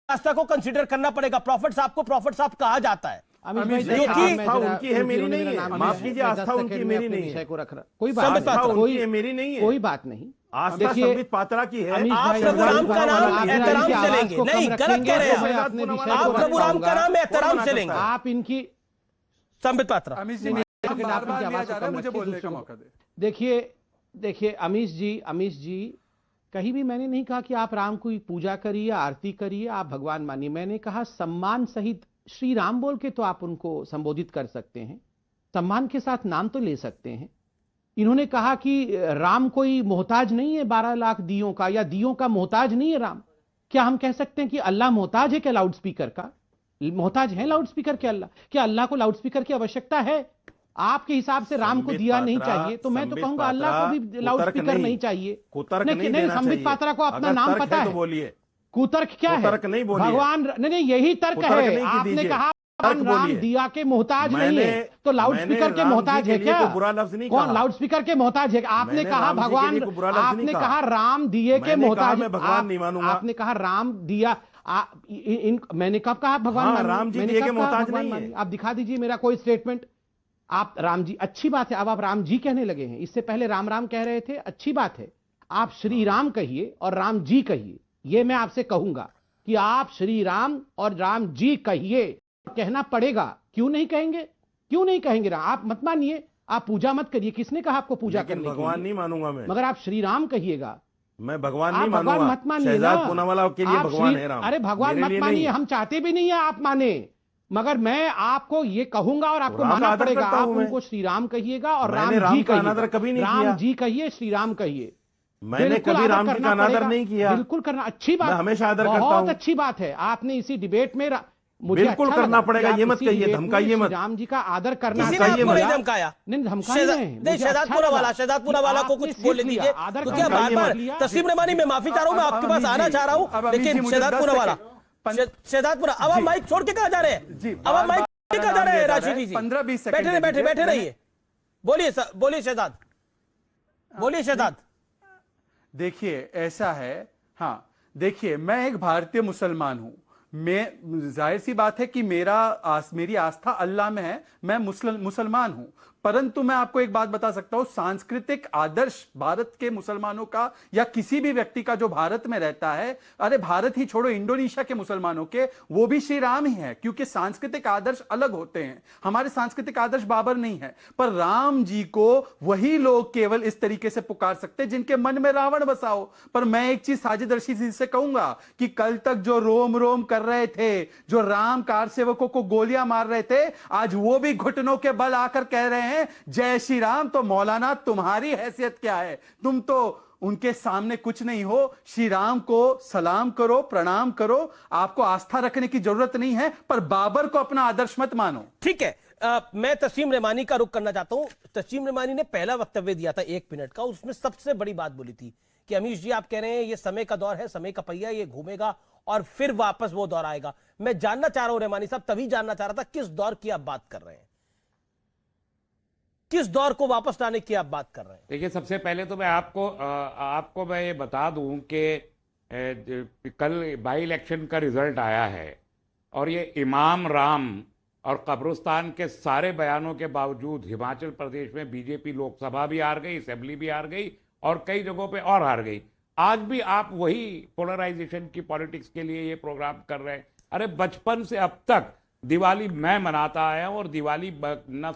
आस्था को कंसीडर करना पड़ेगा। प्रॉफिट साहब को प्रॉफिट साहब कहा जाता है। आस्था उनकी है, मेरी नहीं है। माफ कीजिए, आस्था उनकी मेरी नहीं है। कोई बात नहीं, मेरी नहीं है। कोई बात नहीं। आस्था संबित पात्रा की है। आप प्रभु राम का नाम एहतराम से लेंगे। नहीं, गलत कह रहे हैं आप प्रभु राम का नाम एहतराम से लेंगे। आप इनकी संबित पात्रा मुझे बोलने का मौका दे। देखिए अमीश जी, कहीं भी मैंने नहीं कहा कि आप राम की पूजा करिए, आरती करिए, आप भगवान मानिए। मैंने कहा सम्मान सहित श्री राम बोल के तो आप उनको संबोधित कर सकते हैं, सम्मान के साथ नाम तो ले सकते हैं। इन्होंने कहा कि राम कोई मोहताज नहीं है 12 लाख दियों का, या दियों का मोहताज नहीं है राम। क्या हम कह सकते हैं कि अल्लाह मोहताज है क्या लाउड स्पीकर का? मोहताज है लाउड स्पीकर के अल्लाह? क्या अल्लाह को लाउड स्पीकर की आवश्यकता है? आपके हिसाब से राम को दिया नहीं चाहिए, तो मैं तो कहूंगा अल्लाह को भी लाउड स्पीकर नहीं चाहिए। नहीं, संबित पात्रा को अपना नाम पता है। बोलिए कुतर्क क्या है? भगवान नहीं, यही तर्क है। आपने कहा राम दिया के मोहताज नहीं है, तो लाउड स्पीकर के मोहताज है क्या? बुरा लफ्ज नहीं कौन लाउड स्पीकर के मोहताज है? आपने कहा भगवान, आपने कहा राम दिए के मोहताज, भगवान नहीं मानूंगा। आपने कहा राम दिया, मैंने कब कहा भगवान? राम जी दिए के मोहताज नहीं है। आप दिखा दीजिए मेरा कोई स्टेटमेंट। आप राम जी, अच्छी बात है, अब आप राम जी कहने लगे हैं। इससे पहले राम राम कह रहे थे, अच्छी बात है। आप श्री राम कहिए और राम जी कहिए। यह मैं आपसे कहूंगा कि आप श्री राम और राम जी कहिए, कहना पड़ेगा। क्यों नहीं कहेंगे? क्यों नहीं कहेंगे? आप मत मानिए, आप पूजा मत करिए। किसने कहा आपको पूजा करने? भगवान नहीं मानूंगा मैं, मगर आप श्री राम कहिएगा। मैं भगवान नहीं मानूंगा। मत मानिए ना, पूनावाला के लिए भगवान है राम। अरे भगवान मत मानिए, हम चाहते भी नहीं है आप माने, मगर मैं आपको ये कहूंगा और आपको मानना पड़ेगा। आप उनको श्री राम कहिएगा और राम जी कहिए। कभी नहीं राम जी कहिए, श्री राम कहिए। मैंने कभी राम जी का अनादर नहीं किया। बिल्कुल करना, अच्छी बात, हमेशा आदर करता हूं। बहुत अच्छी बात है। आपने इसी डिबेट में मुझे बिल्कुल अच्छा करना पड़ेगा। ये मत कहिए, धमकाइए मत। राम जी का आदर करना चाहिए। धमकाया नहीं, शहजादपुरा वाला को कुछ बोल दीजिए। बार-बार तस्लीम रेमानी, मैं माफी चाह रहा हूँ, मैं आपके पास आना चाह रहा हूँ, लेकिन शहजादपुरा वाला, शहजादपुरा, अब आप माइक छोड़ के कहाँ जा रहे हैं? अब आप माइक कहाँ जा रहे हैं? राशिद जी 15-20 सेकंड बैठे रहिए। बोलिए शहजाद, बोलिए शहजाद। देखिए ऐसा है, हाँ देखिए, मैं एक भारतीय मुसलमान हूं। मैं, जाहिर सी बात है कि मेरी आस्था अल्लाह में है, मैं मुसलमान हूं। परंतु मैं आपको एक बात बता सकता हूं, सांस्कृतिक आदर्श भारत के मुसलमानों का या किसी भी व्यक्ति का जो भारत में रहता है, अरे भारत ही छोड़ो, इंडोनेशिया के मुसलमानों के, वो भी श्री राम ही है, क्योंकि सांस्कृतिक आदर्श अलग होते हैं। हमारे सांस्कृतिक आदर्श बाबर नहीं है। पर राम जी को वही लोग केवल इस तरीके से पुकार सकते जिनके मन में रावण बसा हो। पर मैं एक चीज साजिद रशीद जी से कहूंगा कि कल तक जो रोम रोम कर रहे थे, जो राम कार सेवकों को गोलियां मार रहे थे, आज वो भी घुटनों के बल आकर कह रहे हैं जय श्री राम। तो मौलाना, तुम्हारी हैसियत क्या है? तुम तो उनके सामने कुछ नहीं हो। श्री राम को सलाम करो, प्रणाम करो। आपको आस्था रखने की जरूरत नहीं है, पर बाबर को अपना आदर्श मत मानो। ठीक है, मैं तस्लीम रेमानी का रुख करना चाहता हूं। तस्लीम रेमानी ने पहला वक्तव्य दिया था 1 मिनट का, उसमें सबसे बड़ी बात बोली थी कि अमीश जी, आप कह रहे हैं ये समय का दौर है, समय का पहिया, ये घूमेगा और फिर वापस वो दौर आएगा। मैं जानना चाह रहा हूं रेमानी साहब, तभी जानना चाह रहा था, किस दौर की आप बात कर रहे हैं? किस दौर को वापस लाने की आप बात कर रहे हैं? देखिए, सबसे पहले तो मैं आपको मैं ये बता दूं कि कल बाई इलेक्शन का रिजल्ट आया है और ये इमाम राम और कब्रिस्तान के सारे बयानों के बावजूद हिमाचल प्रदेश में बीजेपी लोकसभा भी हार गई, असेंबली भी हार गई और कई जगहों पे और हार गई। आज भी आप वही पोलराइजेशन की पॉलिटिक्स के लिए ये प्रोग्राम कर रहे हैं। अरे बचपन से अब तक दिवाली मैं मनाता आया हूं और दिवाली न